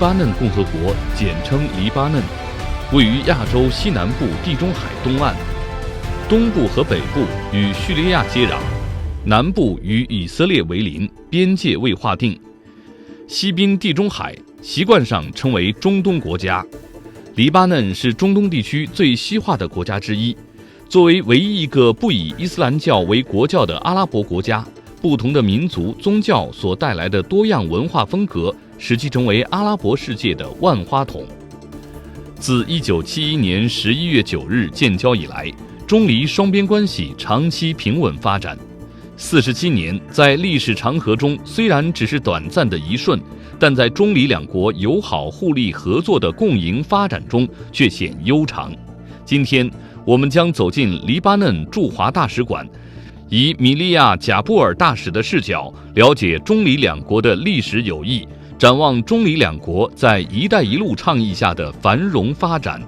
巴嫩共和国，简称黎巴嫩，位于亚洲西南部地中海东岸，东部和北部与叙利亚接壤，南部与以色列为邻，边界未划定。西濒地中海，习惯上称为中东国家。黎巴嫩是中东地区最西化的国家之一，作为唯一一个不以伊斯兰教为国教的阿拉伯国家，不同的民族宗教所带来的多样文化风格，使其成为阿拉伯世界的万花筒。自1971年11月9日建交以来，中黎双边关系长期平稳发展。47年，在历史长河中虽然只是短暂的一瞬，但在中黎两国友好互利合作的共赢发展中却显悠长。今天，我们将走进黎巴嫩驻华大使馆，以米利亚·贾布尔大使的视角，了解中黎两国的历史友谊，展望中黎两国在“一带一路”倡议下的繁荣发展。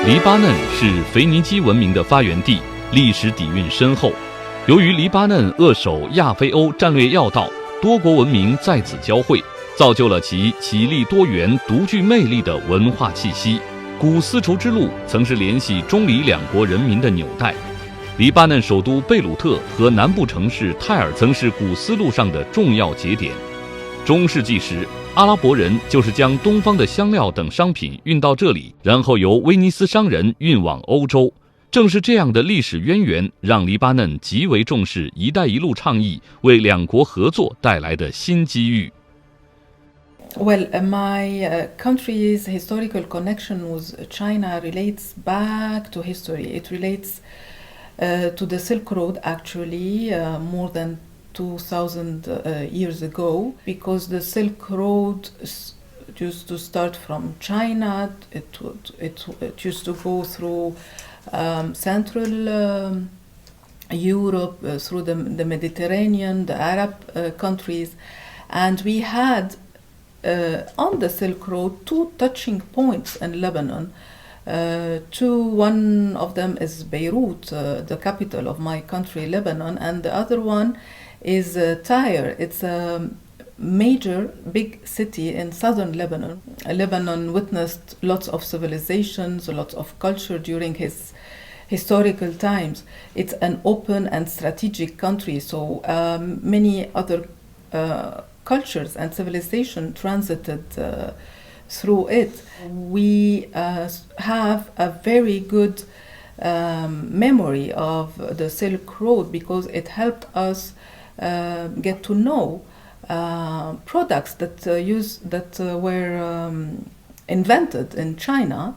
黎巴嫩是腓尼基文明的发源地，历史底蕴深厚。由于黎巴嫩扼守亚非欧战略要道，多国文明在此交汇，造就了其绮丽多元、独具魅力的文化气息。古丝绸之路曾是联系中黎两国人民的纽带。黎巴嫩首都贝鲁特和南部城市泰尔曾是古丝路上的重要节点。中世纪时，阿拉伯人就是将东方的香料等商品运到这里，然后由威尼斯商人运往欧洲。正是这样的历史渊源，让黎巴嫩极为重视“一带一路”倡议为两国合作带来的新机遇。Well, my country's historical connection with China relates back to history. It relates to the Silk Road, actually, more than 2,000 years ago, because the Silk Road used to start from China. It used to go through Central Europe, through the Mediterranean, the Arab countries, and we had on the Silk Road two touching points in Lebanon. One of them is Beirut, the capital of my country, Lebanon, and the other one is Tyre. It's a major big city in southern Lebanon. Lebanon witnessed lots of civilizations, lots of culture during his historical times. It's an open and strategic country, so many other cultures and civilization transited through it. We have a very good memory of the Silk Road because it helped us get to know products that were invented in China,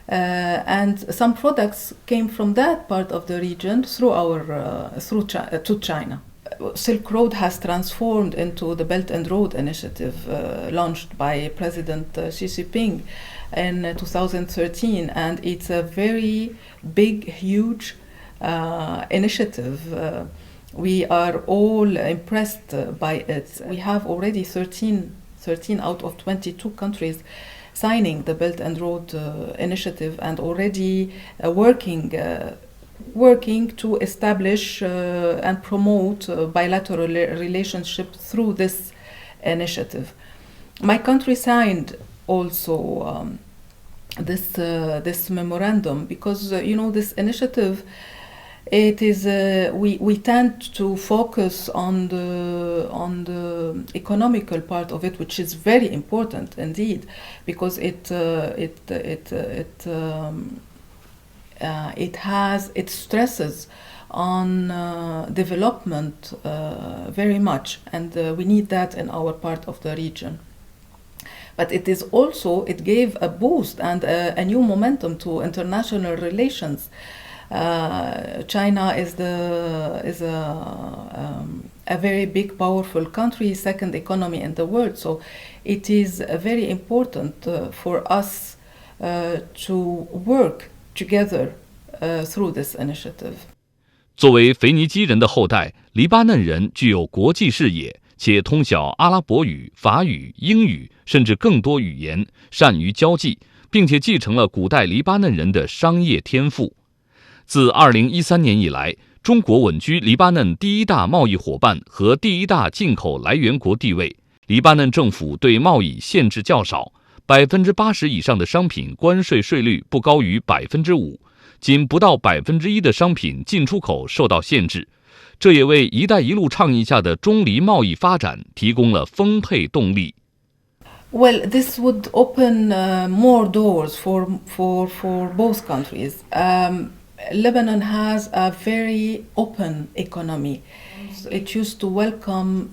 and some products came from that part of the region to China. Silk Road has transformed into the Belt and Road Initiative launched by President Xi Jinping in 2013, and it's a very big, huge initiative. We are all impressed by it. We have already 13 out of 22 countries signing the Belt and Road Initiative and already working to establish and promote bilateral relationships through this initiative. My country signed also this memorandum because this initiative. It is we tend to focus on the economical part of it, which is very important indeed, because it stresses on development very much, and we need that in our part of the region. But it gave a boost and a new momentum to international relations. China is a very big, powerful country, second economy in the world. So it is very important for us to work together through this initiative. 作为腓尼基人的后代，黎巴嫩人具有国际视野，且通晓阿拉伯语、法语、英语，甚至更多语言，善于交际，并且继承了古代黎巴嫩人的商业天赋。自2013年以来，中国稳居黎巴嫩第一大贸易伙伴和第一大进口来源国地位。黎巴嫩政府对贸易限制较少，80%以上的商品关税税率不高于5%，仅不到1%的商品进出口受到限制。这也为“一带一路”倡议下的中黎贸易发展提供了丰沛动力。Well, this would open more doors for both countries. Lebanon has a very open economy. It used to welcome,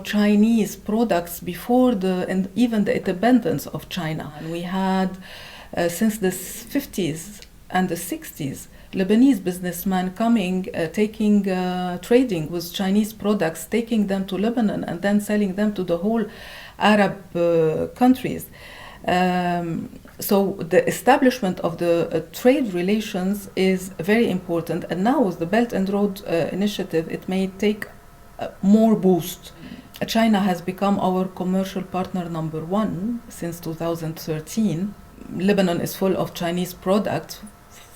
Chinese products before and even the independence of China. And we had, since the 50s and the 60s, Lebanese businessmen coming, trading with Chinese products, taking them to Lebanon and then selling them to the whole Arab countries. So the establishment of the trade relations is very important, and now with the Belt and Road Initiative, it may take more boost. China has become our commercial partner number 1 since 2013. Lebanon is full of Chinese products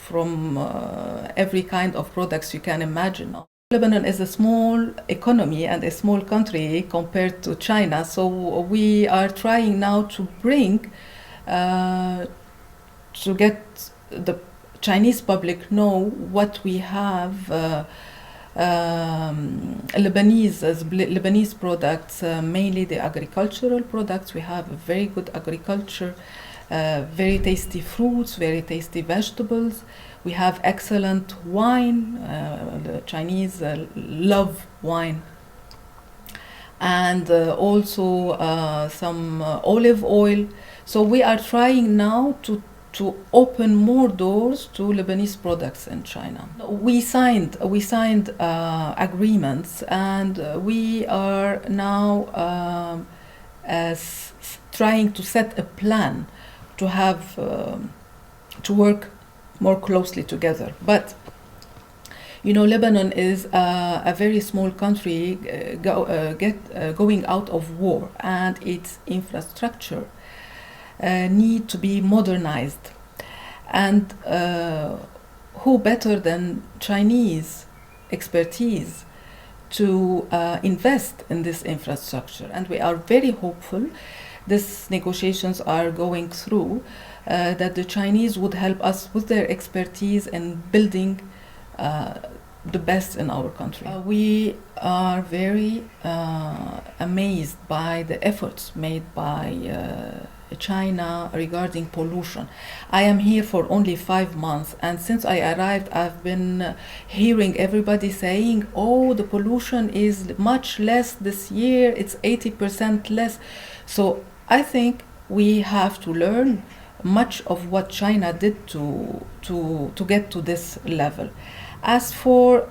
from every kind of products you can imagine. Lebanon is a small economy and a small country compared to China, so we are trying now to bring to get the Chinese public know what we have Lebanese products, mainly the agricultural products. We have a very good agriculture, very tasty fruits, very tasty vegetables. We have excellent wine. The Chinese love wine. And also some olive oil. So we are trying now to open more doors to Lebanese products in China. We signed agreements, and we are now trying to set a plan to have to work more closely together. But Lebanon is a very small country going out of war, and its infrastructure need to be modernized. And who better than Chinese expertise to invest in this infrastructure? And we are very hopeful these negotiations are going through, that the Chinese would help us with their expertise in building the best in our country. We are very amazed by the efforts made by China regarding pollution. I am here for only 5 months, and since I arrived, I've been hearing everybody saying, oh, the pollution is much less this year, it's 80% less. So I think we have to learn much of what China did to get to this level. As for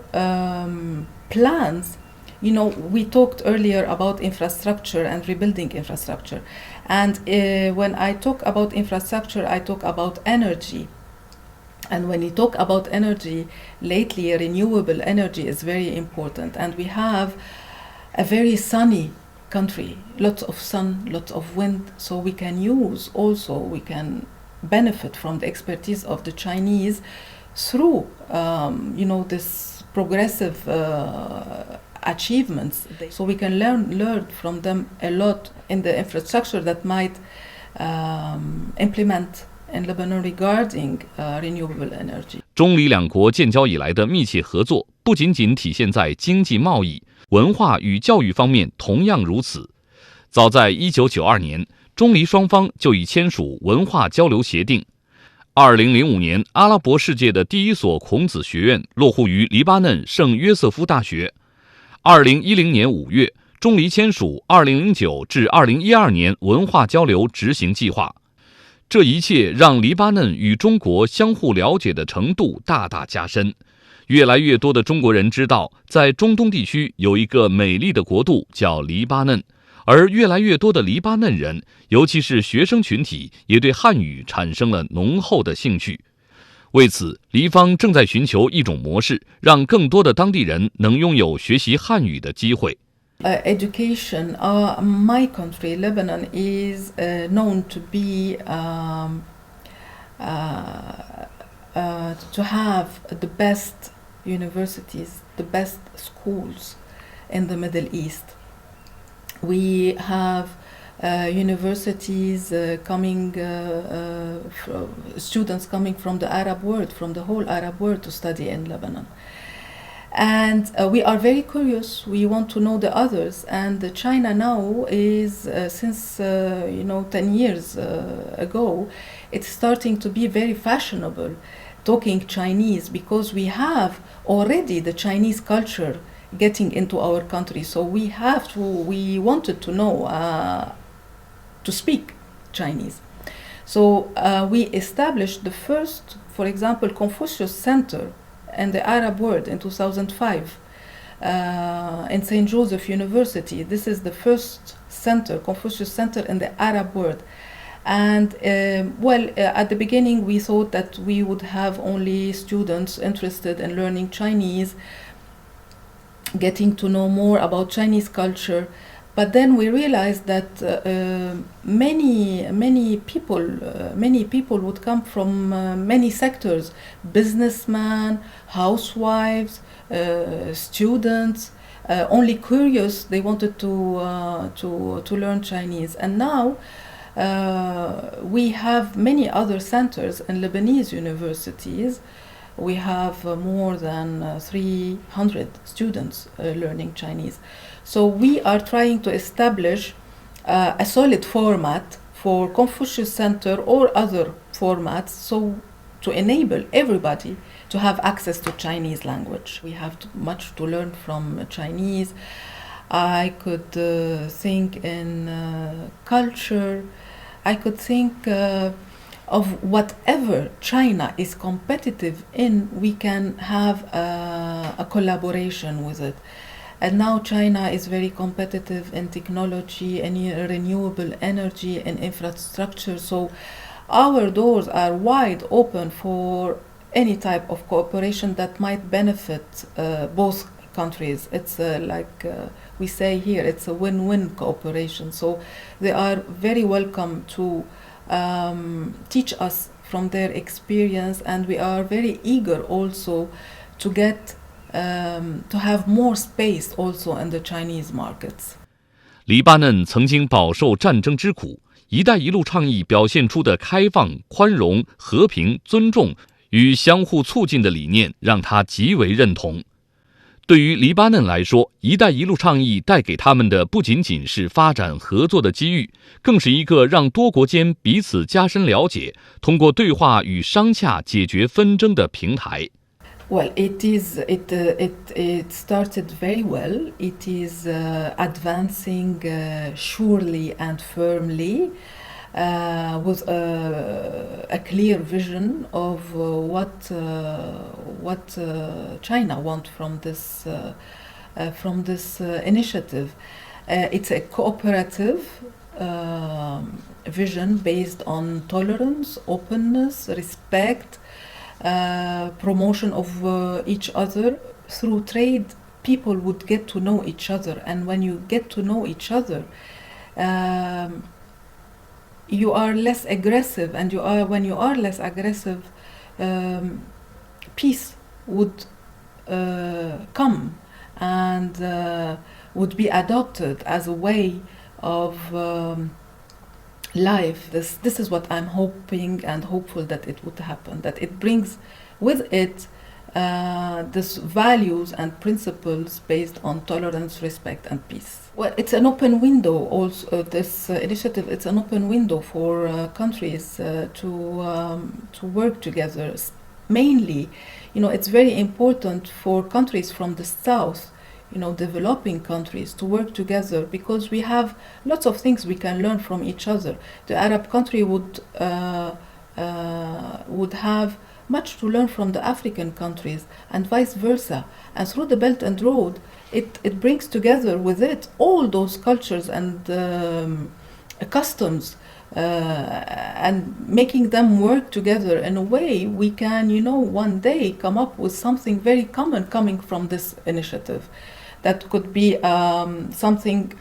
plans, we talked earlier about infrastructure and rebuilding infrastructure. And when I talk about infrastructure, I talk about energy. And when you talk about energy, lately renewable energy is very important. And we have a very sunny country, lots of sun, lots of wind, so we can benefit from the expertise of the Chinese through this progressive achievements. So we can learn from them a lot in the infrastructure that might implement in Lebanon regarding renewable energy. 中黎两国建交以来的密切合作，不仅仅体现在经济贸易、文化与教育方面，同样如此。早在1992年，中黎双方就已签署文化交流协定。2005年，阿拉伯世界的第一所孔子学院落户于黎巴嫩圣约瑟夫大学。2010年5月，中黎签署2009至2012年文化交流执行计划。这一切让黎巴嫩与中国相互了解的程度大大加深。越来越多的中国人知道，在中东地区有一个美丽的国度叫黎巴嫩，而越来越多的黎巴嫩人，尤其是学生群体，也对汉语产生了浓厚的兴趣。为此，黎方正在寻求一种模式，让更多的当地人能拥有学习汉语的机会。Education, my country, Lebanon, is known to be to have the best universities, the best schools in the Middle East. We have universities students coming from the Arab world, from the whole Arab world, to study in Lebanon. And we are very curious. We want to know the others. And China now is, since 10 years ago, it's starting to be very fashionable talking Chinese, because we have already the Chinese culture getting into our country. So we wanted to know to speak Chinese. So we established the first, for example, Confucius Center in the Arab world in 2005 in St. Joseph University. This is the first center, Confucius Center, in the Arab world. And at the beginning we thought that we would have only students interested in learning Chinese, getting to know more about Chinese culture. But then we realized that many people would come from many sectors: businessmen, housewives, students, only curious. They wanted to learn Chinese. And now we have many other centers in Lebanese universities. We have more than 300 students learning Chinese. So we are trying to establish a solid format for Confucius Center or other formats, so to enable everybody to have access to Chinese language. We have much to learn from Chinese. I could think in culture. I could think of whatever China is competitive in, we can have a collaboration with it. And now China is very competitive in technology and renewable energy and infrastructure. So our doors are wide open for any type of cooperation that might benefit both countries. It's we say here, it's a win-win cooperation. So they are very welcome to teach us from their experience, and we are very eager also to get to have more space also in the Chinese markets. 黎巴嫩曾经饱受战争之苦，一带一路倡议表现出的开放、宽容、和平、尊重与相互促进的理念让他极为认同。对于黎巴嫩来说，一带一路倡议带给他们的不仅仅是发展合作的机遇，更是一个让多国间彼此加深了解，通过对话与商洽解决纷争的平台。Well, it started very well. It is advancing surely and firmly, with a clear vision of what China wants from this initiative. It's a cooperative vision based on tolerance, openness, respect. Promotion of each other. Through trade, people would get to know each other, and when you get to know each other, you are less aggressive, and when you are less aggressive, peace would come and would be adopted as a way of life. This is what I'm hoping and hopeful that it would happen, that it brings with it this values and principles based on tolerance, respect and peace. Well, it's an open window also, this initiative, it's an open window for countries to work together. Mainly, it's very important for countries from the south, developing countries, to work together, because we have lots of things we can learn from each other. The Arab country would have much to learn from the African countries, and vice versa. And through the Belt and Road, it brings together with it all those cultures and customs, and making them work together in a way we can, one day come up with something very common coming from this initiative. that could be something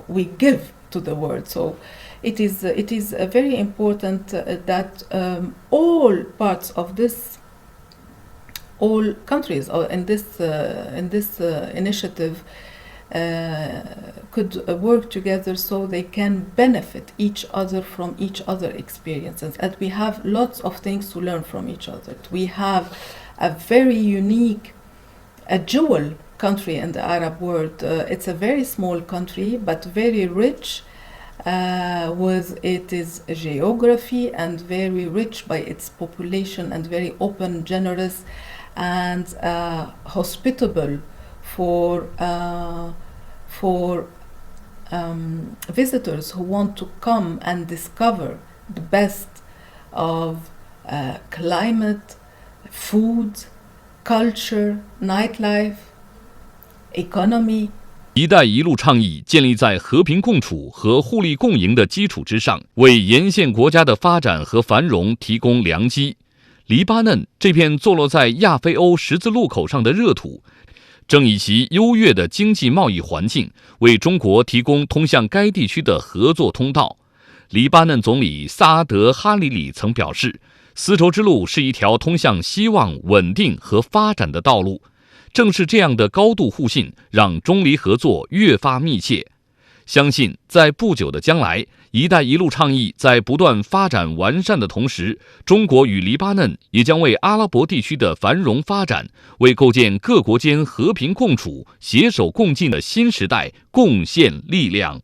we give to the world. So it is very important that all parts of this, all countries in this initiative could work together so they can benefit each other from each other experiences. And we have lots of things to learn from each other. We have a very unique, a jewel country in the Arab world. It's a very small country, but very rich with its geography and very rich by its population and very open, generous, and hospitable for visitors who want to come and discover the best of climate, food, culture, nightlife, economy. 一带一路倡议建立在和平共处和互利共赢的基础之上，为沿线国家的发展和繁荣提供良机。黎巴嫩这片坐落在亚非欧十字路口上的热土，正以其优越的经济贸易环境为中国提供通向该地区的合作通道。黎巴嫩总理萨阿德·哈里里曾表示，丝绸之路是一条通向希望、稳定和发展的道路。正是这样的高度互信，让中黎合作越发密切。相信在不久的将来，一带一路倡议在不断发展完善的同时，中国与黎巴嫩也将为阿拉伯地区的繁荣发展，为构建各国间和平共处、携手共进的新时代贡献力量。